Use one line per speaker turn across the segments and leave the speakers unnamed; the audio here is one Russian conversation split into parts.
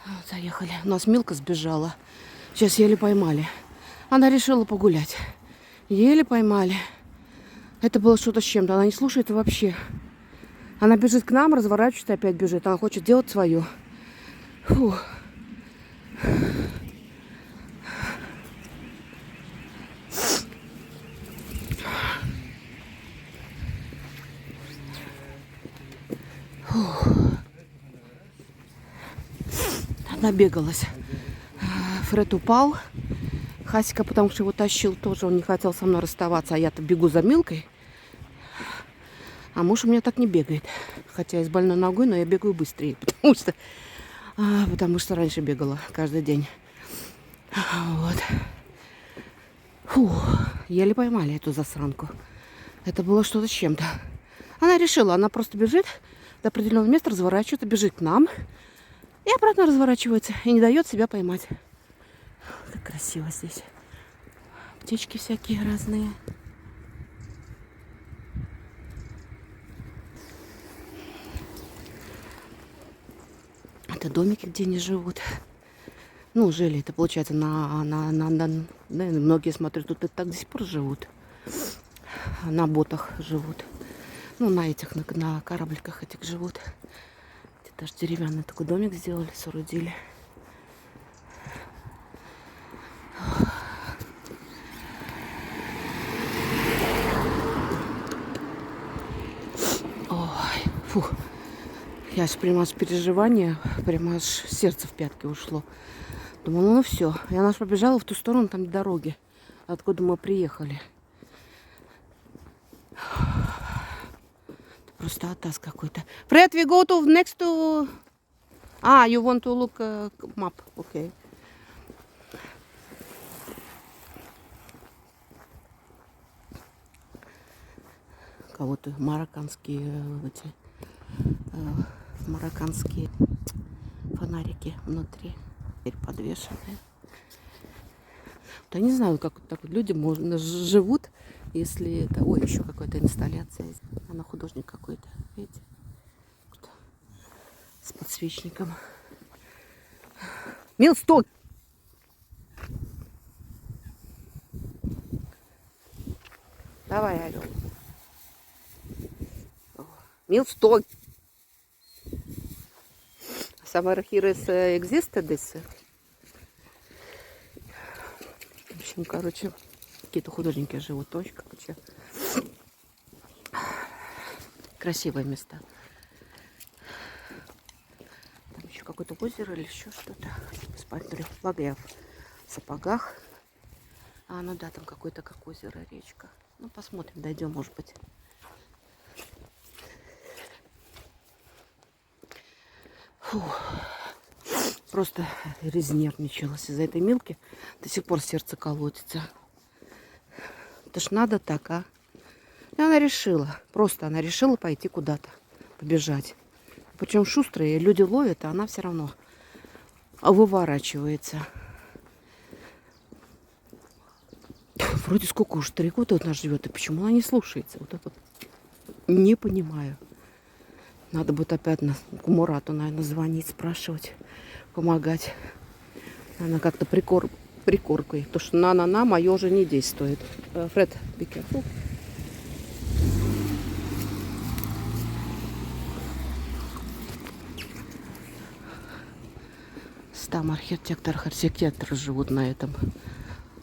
Вот, заехали. У нас Милка сбежала. Сейчас еле поймали. Она решила погулять. Еле поймали. Это было что-то с чем-то. Она не слушает вообще. Она бежит к нам, разворачивается, опять бежит. Она хочет делать свое. Фу. Набегалась. Фред упал. Хасика, потому что его тащил тоже. Он не хотел со мной расставаться. А я-то бегу за Милкой. А муж у меня так не бегает. Хотя и с больной ногой, но я бегаю быстрее. Потому что раньше бегала каждый день. Вот. Фу. Еле поймали эту засранку. Это было что-то с чем-то. Она решила, она просто бежит до определенного места, разворачивается, бежит к нам. И обратно разворачивается. И не дает себя поймать. Как красиво здесь. Птички всякие разные. Это домики, где они живут. Ну, жили. Это получается наверное, многие, смотрю, тут и так до сих пор живут. На ботах живут. Ну, на этих, на корабликах этих живут. Даже деревянный такой домик сделали, соорудили. Ой, фу. Я аж прямо аж переживание, прямо аж сердце в пятки ушло. Думала, ну все. И она аж побежала в ту сторону, там дороги, откуда мы приехали. Это просто атас какой-то. Fred, we go to next to... you want to look map, okay. Кого-то марокканские марокканские фонарики внутри подвешенные. Да не знаю, как так вот люди живут, если это... Ой, еще какая-то инсталляция. Она художник какой-то, видите? С подсвечником. Мил, стой! Давай, орел. Мил, стой! Summer here is existed this. В общем, короче, какие-то художники живут. Очень короче. Красивые места. Там еще какое-то озеро или еще что-то. Посмотрю. Благо я в сапогах. Ну да, там какое-то как озеро, речка. Ну, посмотрим, дойдем, может быть. Фу. Просто разнервничалась из-за этой Милки. До сих пор сердце колотится. Это ж надо так, а? И она решила. Просто она решила пойти куда-то. Побежать. Причем шустрые. Люди ловят, а она все равно выворачивается. Вроде сколько уж 3 года она живет. И почему она не слушается? Вот это вот не понимаю. Надо будет опять к Мурату, наверное, звонить, спрашивать, помогать. Она как-то прикоркой. Потому что на-на-на мое уже не действует. Фред, be careful. Там архитекторы живут на этом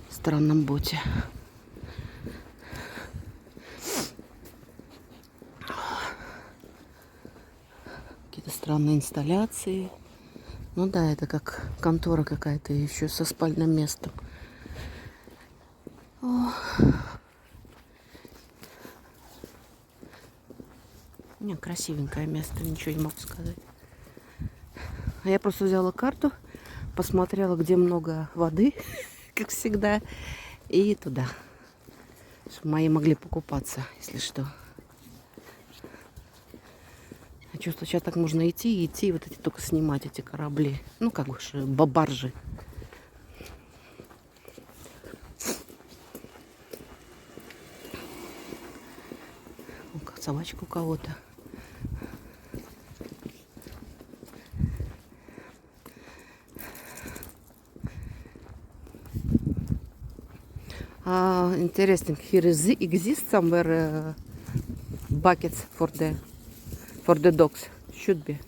странном боте. Какие-то странные инсталляции. Ну да, это как контора какая-то еще со спальным местом. Не, красивенькое место, ничего не могу сказать. А я просто взяла карту, посмотрела, где много воды, как всегда, и туда. Чтобы мои могли покупаться, если что. Я чувствую, сейчас так можно идти и идти, вот эти только снимать эти корабли. Ну, как уж, баржи. Собачка у кого-то. Interesting. Here exists somewhere buckets for the dogs. Should be.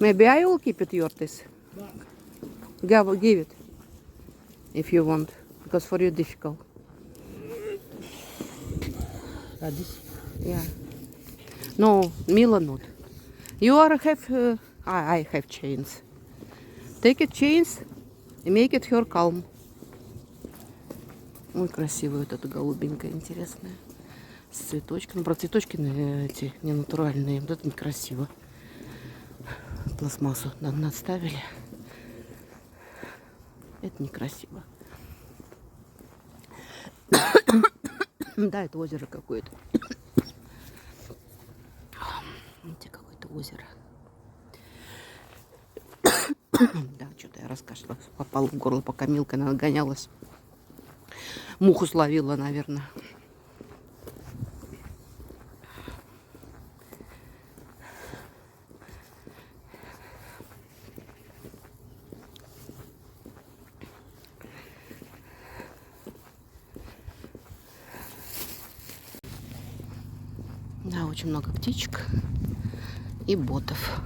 Maybe I will keep it yours. Give it if you want, because for you difficult.
This?
Yeah. No, Mila not. You are have. I have chains. Take it chains и make it her calm. Ой, красивая вот эта голубенькая, интересная. С цветочками. Про цветочки эти не натуральные. Вот это некрасиво. Пластмассу наставили. Это некрасиво. Да, это озеро какое-то. Видите, какое-то озеро. Да, что-то я раскашлялась. Попала в горло, пока Милка нагонялась. Муху словила, наверное. Да, очень много птичек и ботов.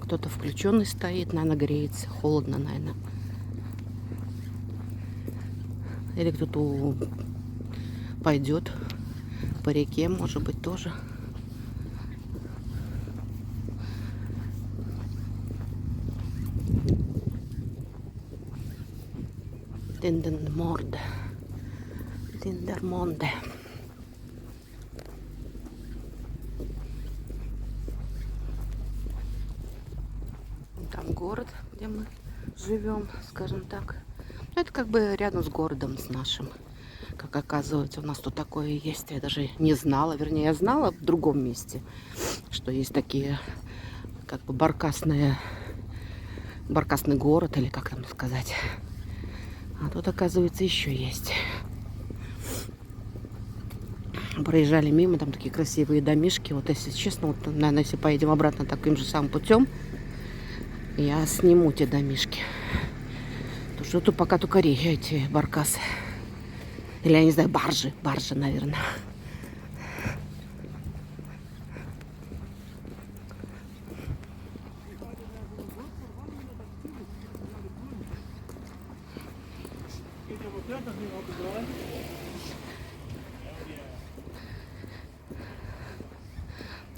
Кто-то включенный стоит, наверное, греется. Холодно, наверное. Или кто-то пойдет по реке, может быть, тоже. Тиндерморде. Тиндермонде. Там город, где мы живем, скажем так. Это как бы рядом с городом, с нашим. Как оказывается, у нас тут такое есть. Я даже не знала, вернее, я знала в другом месте, что есть такие, как бы баркасный город, или как там сказать. А тут, оказывается, еще есть. Проезжали мимо, там такие красивые домишки. Вот если честно, вот, наверное, если поедем обратно таким же самым путем, я сниму те домишки. Потому что тут пока только эти баркасы. Или, я не знаю, баржи, наверное.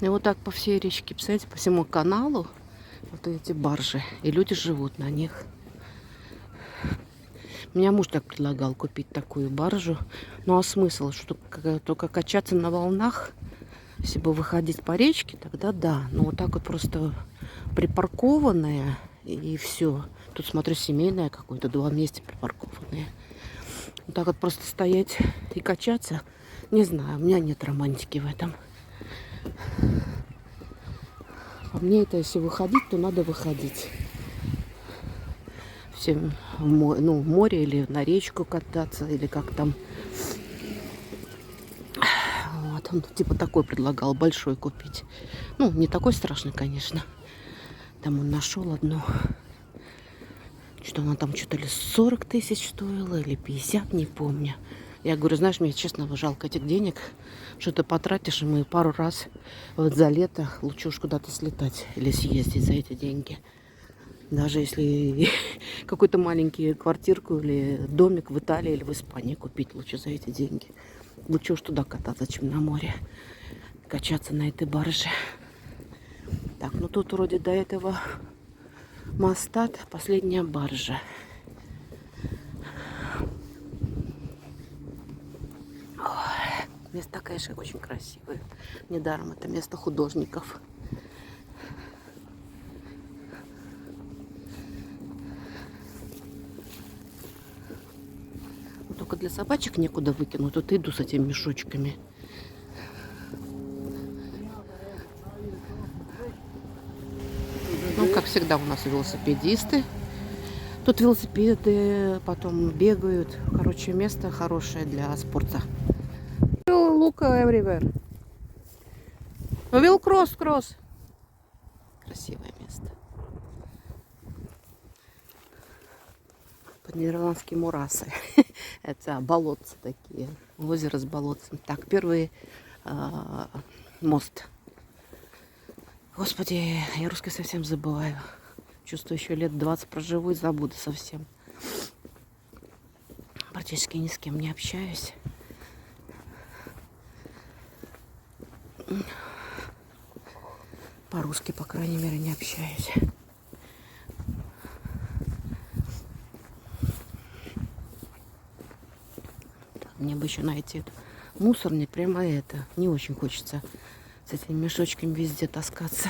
И вот так по всей речке, представляете, по всему каналу вот эти баржи. И люди живут на них. Меня муж так предлагал купить такую баржу. Ну а смысл, что только качаться на волнах, если бы выходить по речке, тогда да. Но вот так вот просто припаркованная и все. Тут, смотрю, семейное какое-то, два вместе припаркованные. Вот так вот просто стоять и качаться, не знаю, у меня нет романтики в этом. По мне, это если выходить, то надо выходить. Всем в море или на речку кататься, или как там. Вот, он типа такой предлагал, большой купить. Ну, не такой страшный, конечно. Там он нашел одну. Что она там что-то ли 40 тысяч стоила, или 50, не помню. Я говорю, знаешь, мне честно жалко этих денег, что ты потратишь, и мы пару раз вот за лето лучше уж куда-то слетать или съездить за эти деньги. Даже если какую-то маленькую квартирку или домик в Италии или в Испании купить лучше за эти деньги. Лучше уж туда кататься, чем на море. Качаться на этой барже. Так, ну тут вроде до этого моста последняя баржа. Ой, место, конечно, очень красивое. Недаром это место художников. Только для собачек некуда выкинуть. Тут иду с этими мешочками. Ну, как всегда, у нас велосипедисты. Тут велосипеды, потом бегают. Короче, место хорошее для спорта. Look everywhere. Will cross. Красивое место. По-нидерландски мурасы. Это болотца такие. Озеро с болотцем. Так, первый мост. Господи, я русский совсем забываю. Чувствую, еще лет 20 проживу и забуду совсем. Практически ни с кем не общаюсь. По-русски, по крайней мере, не общаюсь. Так, мне бы еще найти мусорник. Прямо это. Не очень хочется с этими мешочками везде таскаться.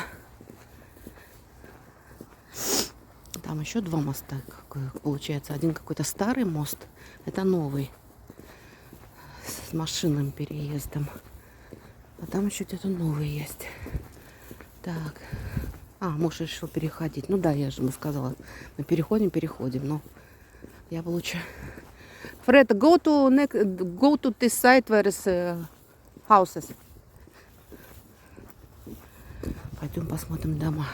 Там еще два моста, получается. Один какой-то старый мост, это новый, с машинным переездом. А там еще где-то новый есть. Так. Муж решил переходить. Ну да, я же ему сказала. Мы переходим. Но я бы лучше... Fred, go to this side where is houses. Пойдем посмотрим дома.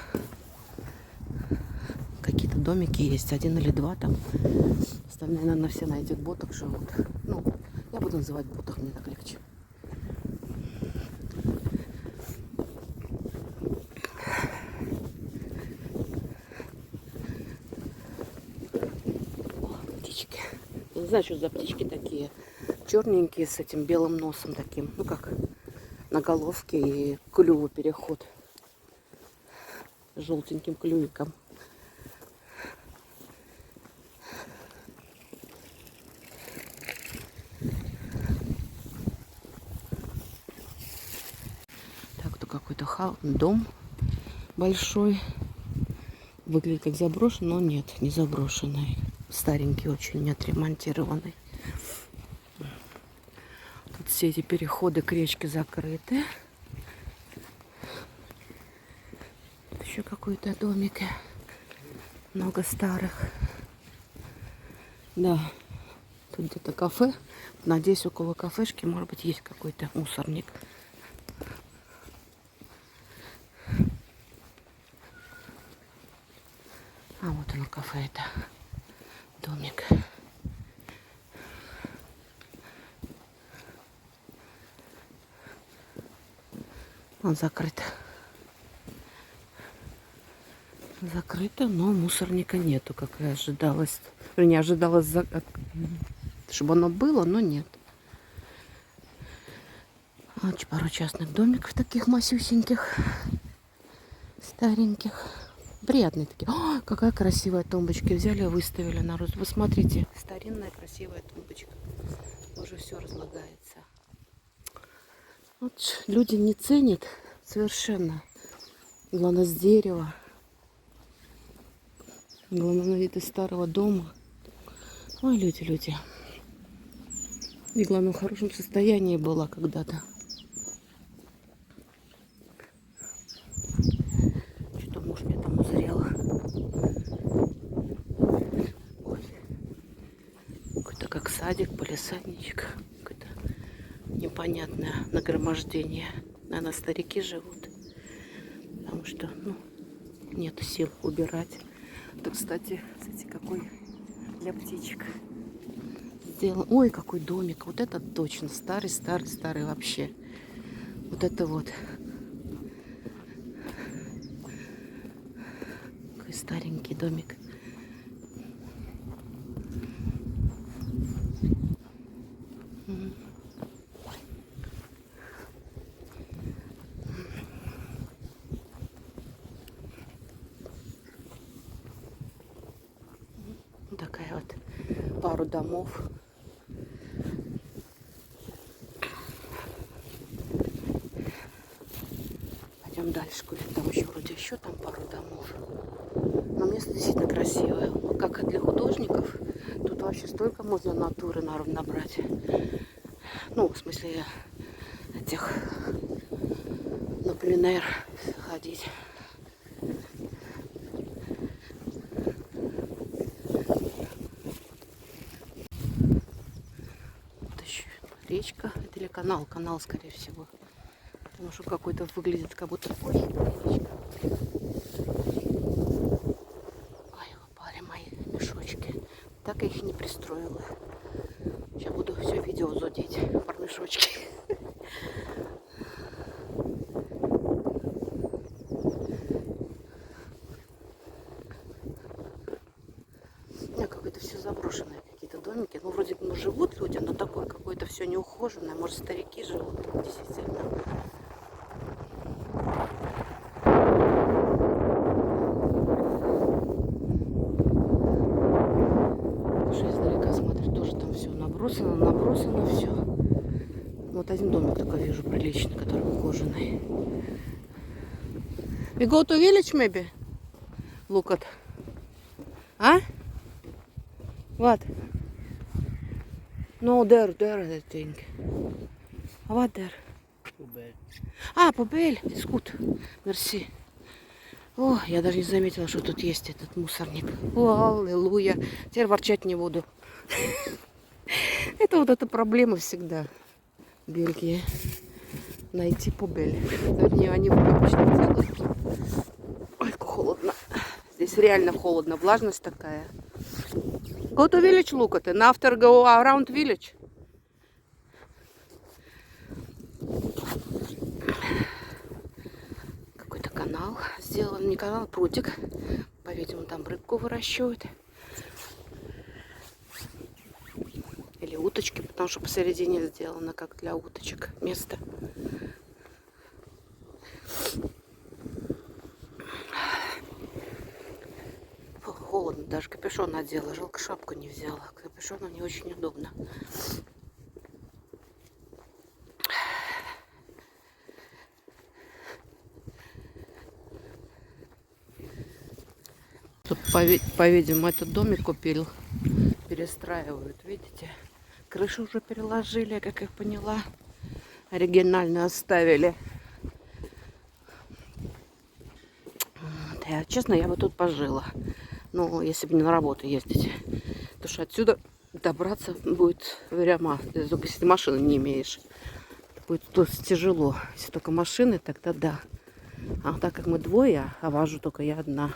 Какие-то домики есть, 1 или 2 там. Остальные, наверное, все на этих ботах живут. Ну, я буду называть ботах, мне так легче. О, птички. Я не знаю, что за птички такие. Черненькие с этим белым носом таким. Ну, как на головке и клюву переход. С желтеньким клювиком. Какой-то дом большой. Выглядит как заброшенный, но нет, не заброшенный. Старенький, очень не отремонтированный. Тут все эти переходы к речке закрыты. Еще какой-то домик. Много старых. Да, тут где-то кафе. Надеюсь, около кафешки, может быть, есть какой-то мусорник. Вот оно, кафе, это домик. Он закрыт. Закрыто, но мусорника нету, как и ожидалось. Не ожидалось, чтобы оно было, но нет. Вот пару частных домиков таких масюсеньких, стареньких. Приятные такие. О, какая красивая тумбочка. Взяли и выставили народ. Вы смотрите, старинная красивая тумбочка. Уже все разлагается. Вот люди не ценят совершенно. Главное, с дерева. Главное, из старого дома. Ой, люди. И главное, в хорошем состоянии была когда-то. Что-то муж мне там узрел. Ой. Какой-то как садик, полисадничек. Какое-то непонятное нагромождение. Наверное, старики живут. Потому что, нет сил убирать. Это, кстати, какой для птичек сделан. Ой, какой домик. Вот это точно старый вообще. Вот это вот. Какой старенький домик. Такая вот пару домов. Пойдем дальше гулять. Там еще там пару домов. Но место действительно красивое. Как и для художников. Тут вообще столько можно натуры набрать. Ну, в смысле, этих на пленэр ходить. Речка, это или канал, скорее всего. Потому что какой-то выглядит, как будто речка. Ой, упали мои мешочки. Так я их не пристроила. Сейчас буду все видео зудеть про мешочки. Какое-то все заброшенное, какие-то домики. Ну, вроде бы живут люди, но такое какое-то все неухоженное. Может, старики живут, действительно. Уже издалека смотрю, тоже там все набросано все. Вот один домик только вижу приличный, который ухоженный. We go to village maybe? Look at. А? What? No, there, I think. What there?
Побель.
А, Побель. It's good. Merci. О, я даже не заметила, что тут есть этот мусорник. О, аллилуйя. Теперь ворчать не буду. Это вот эта проблема всегда в Бельгии. Найти Побель. Вернее, они обычно делают. Ой, как холодно. Здесь реально холодно. Влажность такая. Go to village, look at it. And after go around village. Какой-то канал сделан. Не канал, а прудик. По-видимому, там рыбку выращивают. Или уточки, потому что посередине сделано, как для уточек, место. Холодно, даже капюшон надела. Жалко, шапку не взяла. Капюшону не очень удобно. Тут, по-видимому, этот домик купил. Перестраивают, видите? Крышу уже переложили, как я поняла. Оригинально оставили. Вот, честно, я бы тут пожила. Ну, если бы не на работу ездить. Потому что отсюда добраться будет прямо, только если машины не имеешь. Будет тут тяжело. Если только машины, тогда да. А так как мы двое, а вожу только я одна.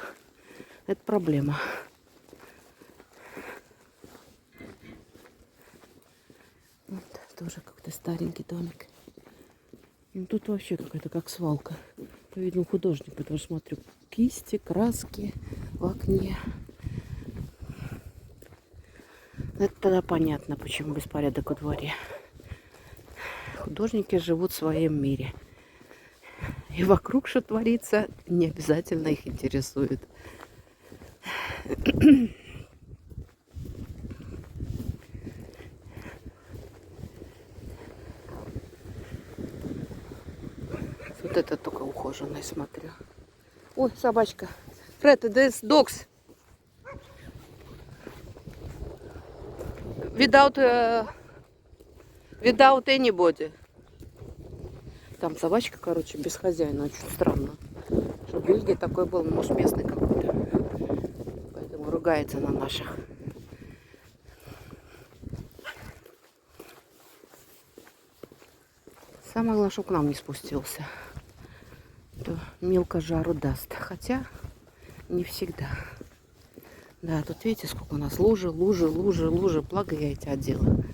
Это проблема. Вот, тоже какой-то старенький домик. Ну, тут вообще какая-то как свалка. По-видимому, художник, потому что смотрю, кисти, краски в окне. Это тогда понятно, почему беспорядок во дворе. Художники живут в своем мире. И вокруг что творится, не обязательно их интересует. Вот это только ухоженный, смотрю. Ой, собачка. Фред, this dogs. Without anybody. Там собачка, короче, без хозяина. Очень странно. Что в Бельгии такой был, может, местный какой-то. Поэтому ругается на наших. Самое главное, чтобы к нам не спустился. То мелко жару даст. Хотя не всегда. Да, тут видите, сколько у нас лужи. Благо я эти отдела.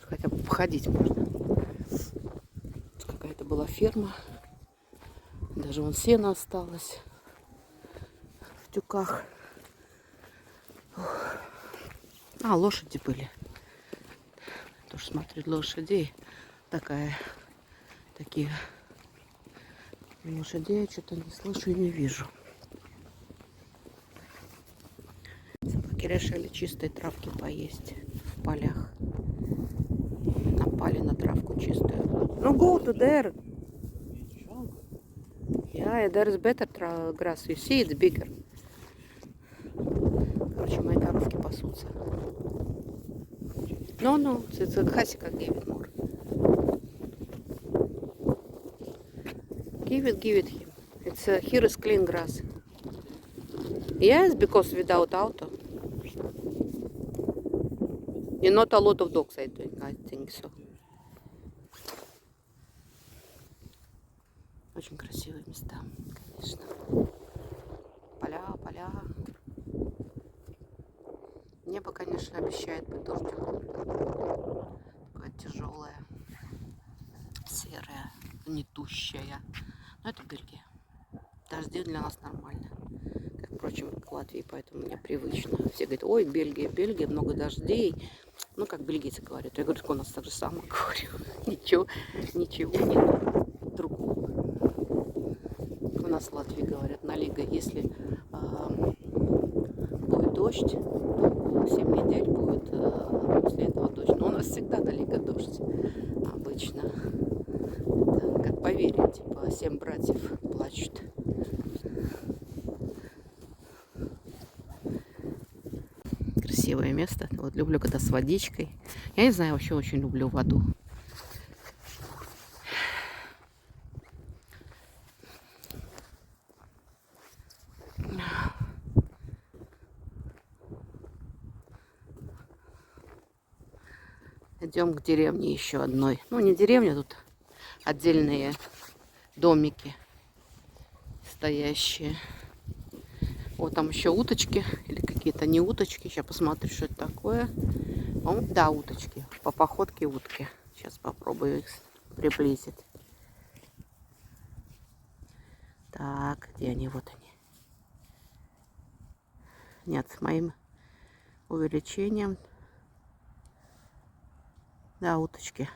Хотя бы походить можно. Какая-то была ферма. Даже вон сено осталось в тюках. А, лошади были. Тоже смотрю, лошадей. Такие лошадей я что-то не слышу и не вижу. Собаки решили чистой травки поесть в полях. Напали на травку чистую. Ну, go to there. Yeah, there is better grass. You see, it's bigger. Короче, мои коровки пасутся. No, it's a Хасика gave it more. Give it him. It's here is clean grass. Yes, because without auto. And not a lot of dogs, I think so. Очень красивые места, конечно. Поля. Небо, конечно, обещает быть дождик. Такое тяжелое, серое, гнетущее. Но это Бельгия. Дожди для нас нормально. Как, впрочем, к Латвии, поэтому мне привычно. Все говорят, ой, Бельгия, Бельгия, много дождей. Ну, как бельгийцы говорят. Я говорю, у нас так же самое говорю. Ничего нет другого. У нас в Латвии говорят, на Лига, если будет дождь, то 7 недель будет после этого дождь. Но у нас всегда на Лига дождь. Обычно. Да, как поверье, типа 7 братьев плачут. Красивое место. Вот люблю, когда с водичкой. Я не знаю, вообще очень люблю воду. Идем к деревне еще одной. Ну, не деревня, тут отдельные домики стоящие. Вот там еще уточки или какие-то не уточки. Сейчас посмотрю, что это такое. О, да, уточки. По походке утки. Сейчас попробую их приблизить. Так, где они? Вот они. Нет, с моим увеличением. Да, уточки.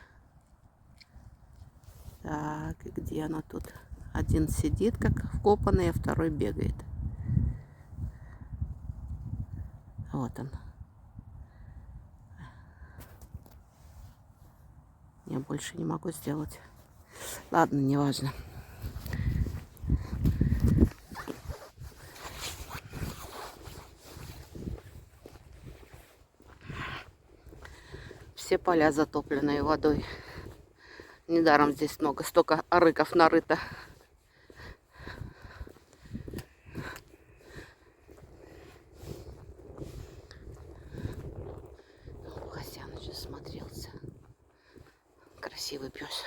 Так, и где она тут? Один сидит, как вкопанный, а второй бегает. Вот он. Я больше не могу сделать. Ладно, неважно. Все поля затопленные водой. Недаром здесь много, столько арыков нарыто. Хасяныч смотрелся. Красивый пес.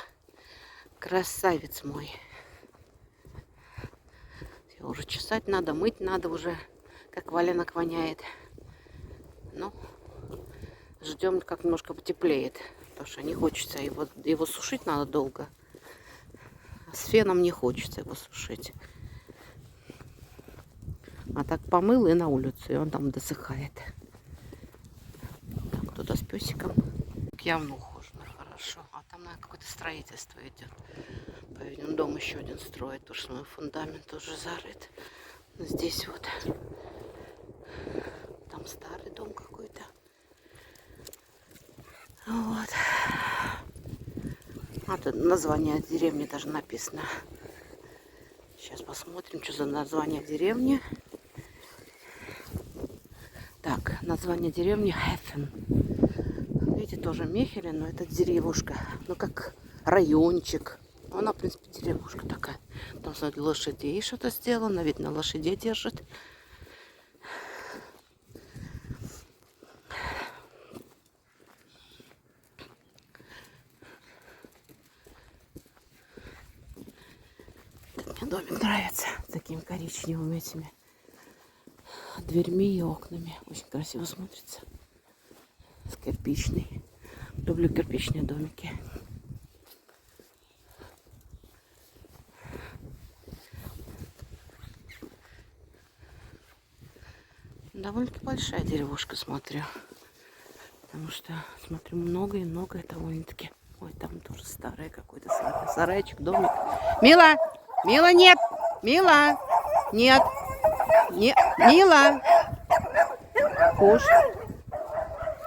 Красавец мой. Все, уже чесать надо, мыть надо уже, как валенок воняет. Ну, ждем, как немножко потеплеет. Потому что не хочется его сушить надо долго. А с феном не хочется его сушить. А так помыл и на улицу, и он там досыхает. Так, туда с песиком. Явно ухожено, хорошо. А там, наверное, какое-то строительство идет. По-видимому, дом еще один строит, потому что мой фундамент уже зарыт. Здесь вот. Там старый дом какой-то. Вот. А тут название деревни даже написано. Сейчас посмотрим, что за название деревни. Так, название деревни Хефен. Видите, тоже Мехеле, но это деревушка. Ну, как райончик. Она, в принципе, деревушка такая. Там, смотрите, лошадей что-то сделано. Видно, лошадей держит. Мне домик нравится. С такими коричневыми этими дверьми и окнами. Очень красиво смотрится. С кирпичной. Люблю кирпичные домики. Довольно-таки большая деревушка, смотрю. Потому что, смотрю, много и много довольно-таки. Ой, там тоже старый какой-то сарайчик, домик. Мила! Мила, нет! Мила! Нет! Не, Мила! Куш.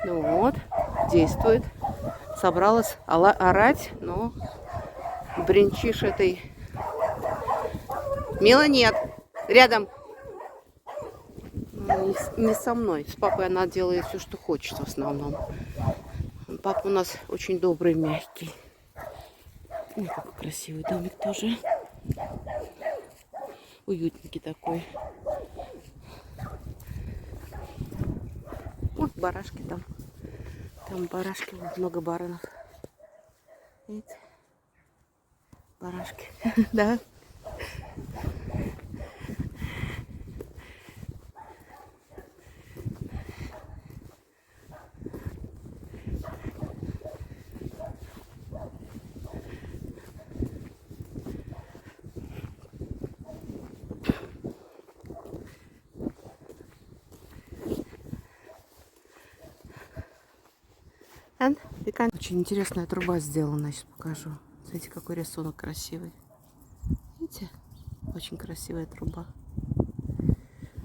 Ну вот, действует. Собралась орать, но бренчишь этой. Мила, нет! Рядом! Не со мной. С папой она делает все, что хочет в основном. Папа у нас очень добрый, мягкий. Ой, какой красивый домик тоже. Уютненький такой. Вот барашки там. Там барашки, вот много баранов. Видите? Барашки. Да. Очень интересная труба сделана, сейчас покажу. Смотрите, какой рисунок красивый. Видите? Очень красивая труба.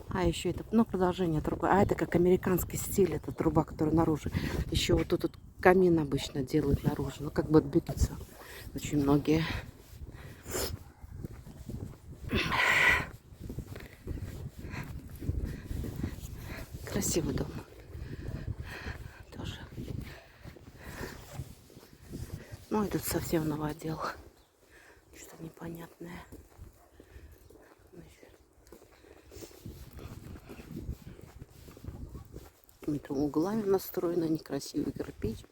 А еще это, ну, продолжение трубы. А это как американский стиль, эта труба, которая наружу. Еще вот тут камин обычно делают наружу. Ну, как бы отбегутся очень многие. Красивый дом. Тоже. Ну, этот совсем новодел. Что-то непонятное. Какими-то углами настроено, некрасивый кирпич.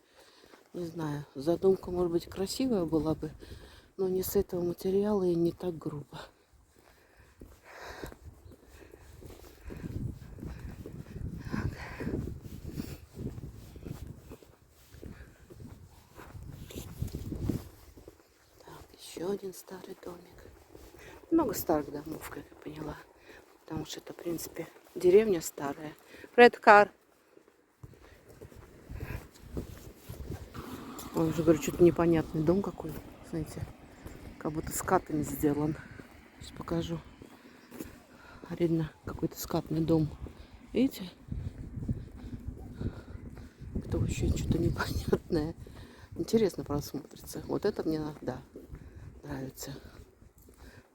Не знаю, задумка, может быть, красивая была бы, но не с этого материала и не так грубо. Так, еще один старый домик. Много старых домов, как я поняла. Потому что это, в принципе, деревня старая. Red Car. Ой, уже говорю, что-то непонятный дом какой. Знаете, как будто скатами сделан. Сейчас покажу. Видно, какой-то скатный дом. Видите? Это вообще что-то непонятное. Интересно просмотрится. Вот это мне, да, нравится.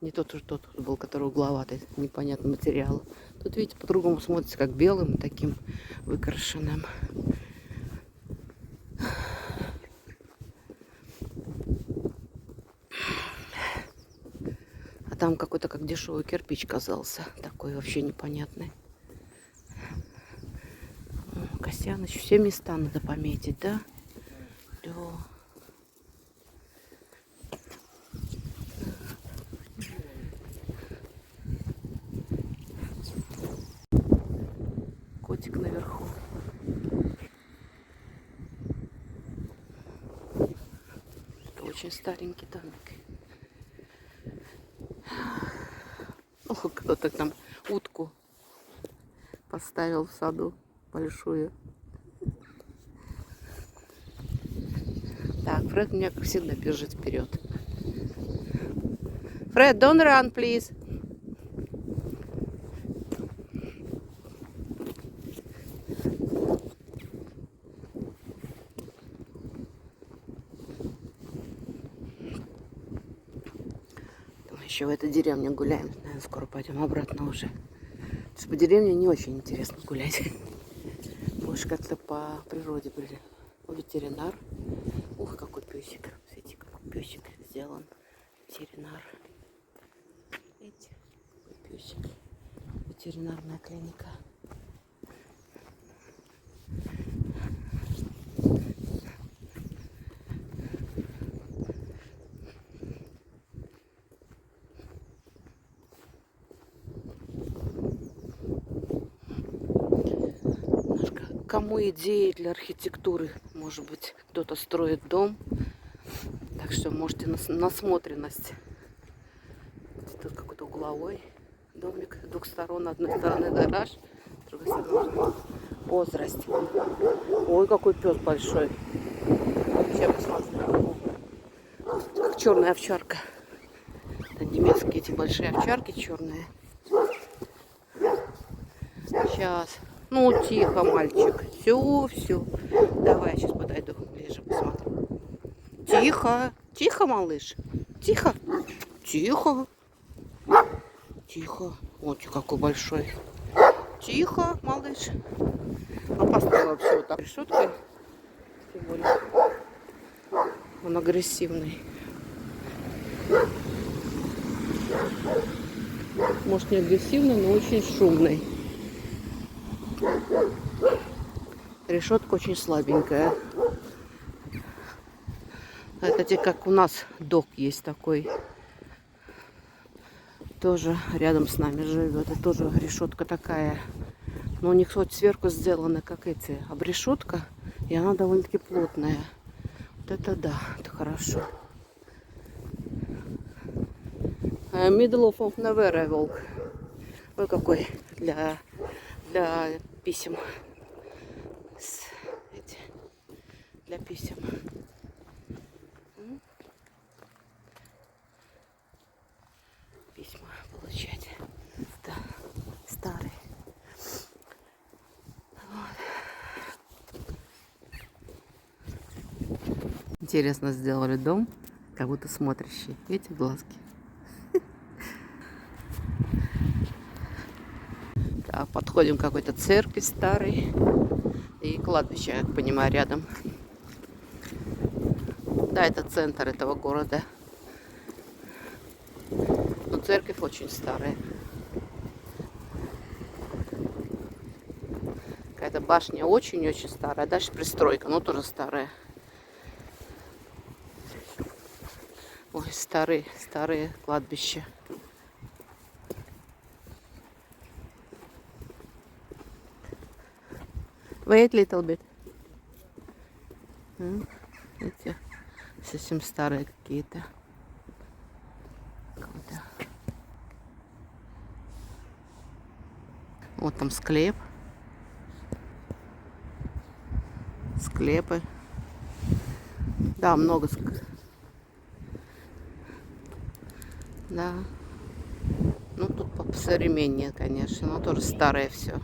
Не тот уже тот был, который угловатый, непонятный материал. Тут, видите, по-другому смотрится, как белым, таким выкрашенным. А там какой-то как дешевый кирпич казался. Такой вообще непонятный. Костяныч, все места надо пометить, да? Да. Котик наверху. Это очень старенький домик. Ох, кто-то там утку поставил в саду большую. Так, Фред меня, как всегда, бежит вперед. Фред, don't run, please. Еще в этой деревне гуляем. Наверное, скоро пойдем обратно уже. То есть по деревне не очень интересно гулять. Больше как-то по природе были. Ветеринар. Ух, какой песик. Смотрите, какой песик сделан. Ветеринар. Видите, какой песик. Ветеринарная клиника. Кому идеи для архитектуры, может быть, кто-то строит дом, так что можете насмотренность. Тут какой-то угловой домик, с двух сторон, одной стороны гараж, с другой стороны. О, здрасте. Ой, какой пес большой. Сейчас посмотрим. Как черная овчарка. Это немецкие эти большие овчарки черные. Сейчас. Ну, тихо, мальчик. Все. Давай, я сейчас подойду ближе, посмотрим. Тихо. Тихо, малыш. Тихо. Тихо. Тихо. Вот какой большой. Тихо, малыш. Опасный вообще вот так решеткой. Тем более. Он агрессивный. Может, не агрессивный, но очень шумный. Решетка очень слабенькая. Это те, как у нас док есть такой. Тоже рядом с нами живет. Это тоже решетка такая. Но у них хоть сверху сделана, как эти, обрешетка. И она довольно-таки плотная. Вот это да, это хорошо. Middle of nowhere walk. Ой, какой для писем. для писем. Письма получать. Да, старые. Вот. Интересно сделали дом, как будто смотрящий. Видите, глазки? Так, подходим к какой-то церкви старой. И кладбище, я понимаю, рядом. Да, это центр этого города. Но церковь очень старая. Какая-то башня очень-очень старая. Дальше пристройка, но тоже старая. Ой, старые кладбища. Wait little bit. Эти совсем старые какие-то. Вот там склеп. Склепы. Да, много склепов. Да. Ну, тут посовременнее, конечно, но тоже старое все.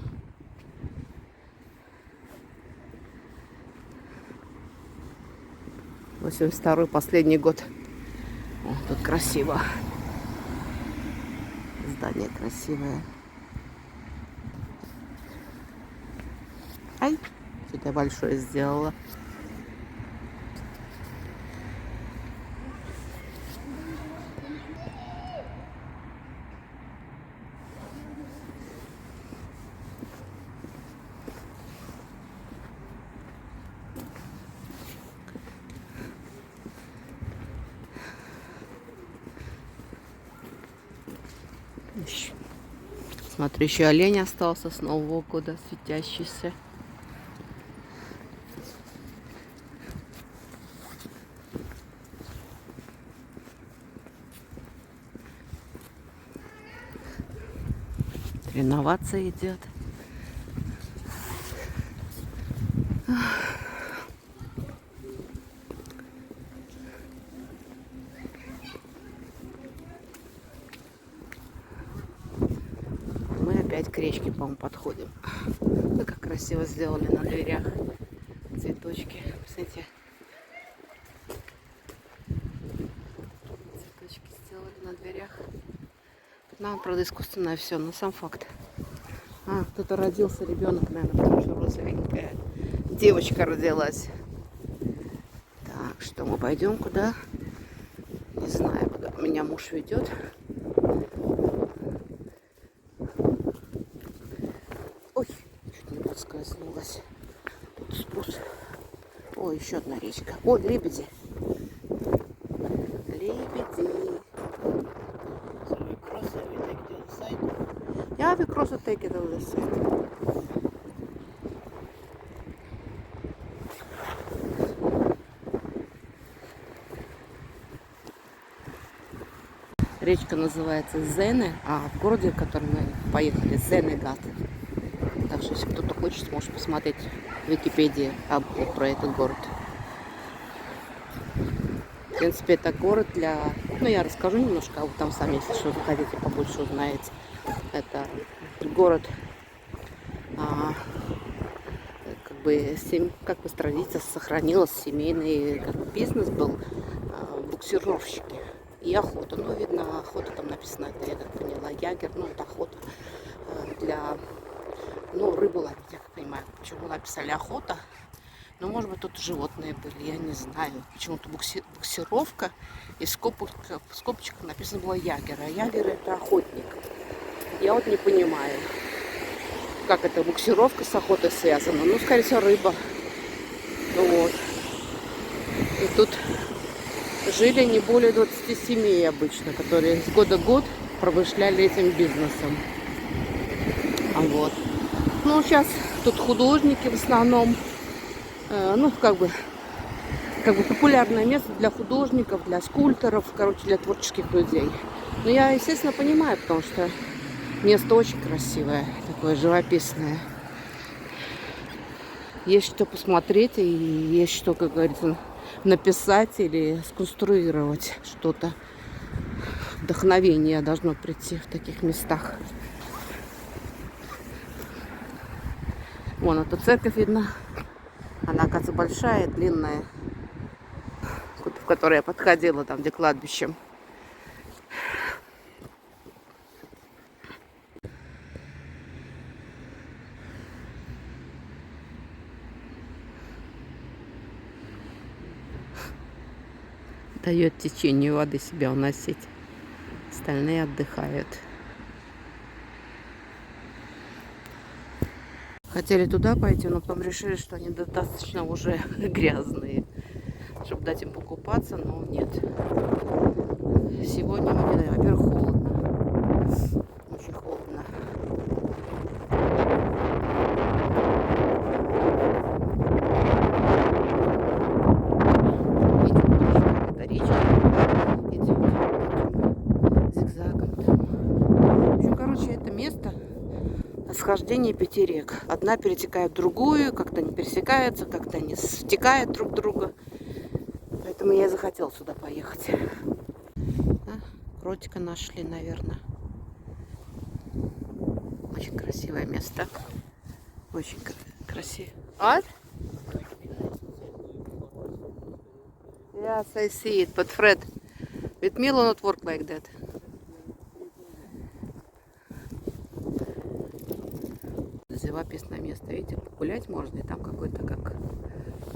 Второй последний год. О, тут красиво. Здание красивое. Ай, что-то я большое сделала. Смотрю, еще олень остался с Нового года, светящийся. Реновация идет. Опять к речке, по-моему, подходим. Ну, как красиво сделали на дверях цветочки. Посмотрите. Цветочки сделали на дверях. Нам, правда, искусственное все, но сам факт. Кто-то родился, ребенок, наверное, потому что розовенькая. Девочка родилась. Так, что мы пойдем куда? Не знаю, куда меня муж ведет. Ой, чуть не подскользнулась. Тут спуск. Ой, еще одна речка. Ой, лебеди. Лебеди. Yeah, because I take it on the side. Речка называется Зене, а в городе, в который мы поехали, Зенегат. Так что, если кто-то хочет, сможет посмотреть в Википедии про этот город. В принципе, это город для... Ну, я расскажу немножко, а вы там сами, если что захотите, побольше узнаете. Это город, как бы традиция сохранилась, семейный бизнес был, буксировщики и охота. Ну, видно, охота там написано, это, я так поняла, ягер, ну, это охота для... Ну, рыбу ловить, я как понимаю. Почему написали охота? Ну, может быть, тут животные были, я не знаю. Почему-то буксировка, и в скобочках написано было ягер. А ягер — это охотник. Я вот не понимаю, как эта буксировка с охотой связана. Ну, скорее всего, рыба. Ну, вот. И тут жили не более 20 семей обычно, которые с года в год промышляли этим бизнесом. Вот. Ну, сейчас тут художники в основном. Ну, как бы популярное место для художников, для скульпторов, короче, для творческих людей. Но я, естественно, понимаю, потому что место очень красивое, такое живописное. есть что посмотреть и есть что, как говорится, написать или сконструировать что-то. Вдохновение должно прийти в таких местах. Вон эта церковь видно. Она, оказывается, большая, длинная, в которой я подходила, там, где кладбище. Дает течению воды себя уносить. Остальные отдыхают. Хотели туда пойти, но потом решили, что они достаточно уже грязные, чтобы дать им покупаться, но нет. Сегодня, во-первых, холодно. Очень холодно. Это речка идет зигзагом там. В общем, короче, это место схождение 5 рек. Одна перетекает в другую, как-то не пересекаются, как-то они втекают друг в друга. Поэтому я и захотела сюда поехать. Кротика нашли, наверное. Очень красивое место. Очень красиво. What? Yes, I see it, but Fred, with me will not work like that. Живописное место, видите, погулять можно, и там какой-то как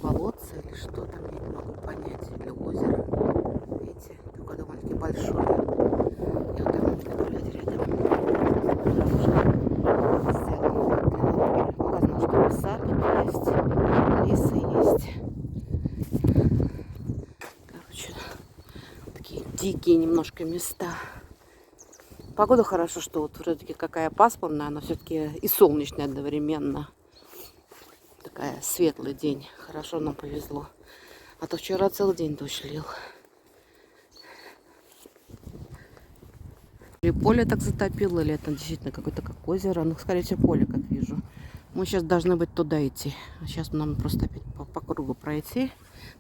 болотце или что там, я не могу понять, или озеро. Видите, такое довольно-таки большое. И вот там можно гулять рядом. Сделано. Показано, что леса тут есть, лесы есть. Короче, такие дикие немножко места. Погода хорошо, что вот вроде какая пасмурная, но все-таки и солнечная одновременно. Такая светлый день. Хорошо нам повезло. А то вчера целый день дождь лил. И поле так затопило, или это действительно какое-то как озеро. Ну, скорее всего, поле, как вижу. Мы сейчас должны быть туда идти. А сейчас нам просто опять по кругу пройти.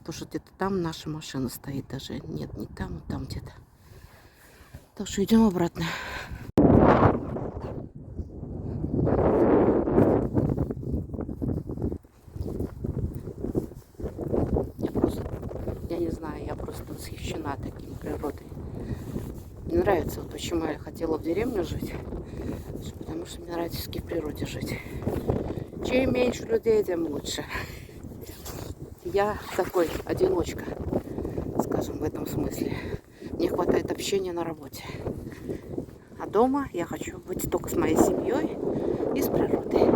Потому что где-то там наша машина стоит даже. Нет, не там, а там где-то. Так что идем обратно. Я не знаю, я просто восхищена таким природой. Мне нравится, вот почему я хотела в деревню жить. Потому что мне нравится в природе жить. Чем меньше людей, тем лучше. Я такой одиночка, скажем, в этом смысле. Мне хватает общения на работе. А дома я хочу быть только с моей семьей и с природой.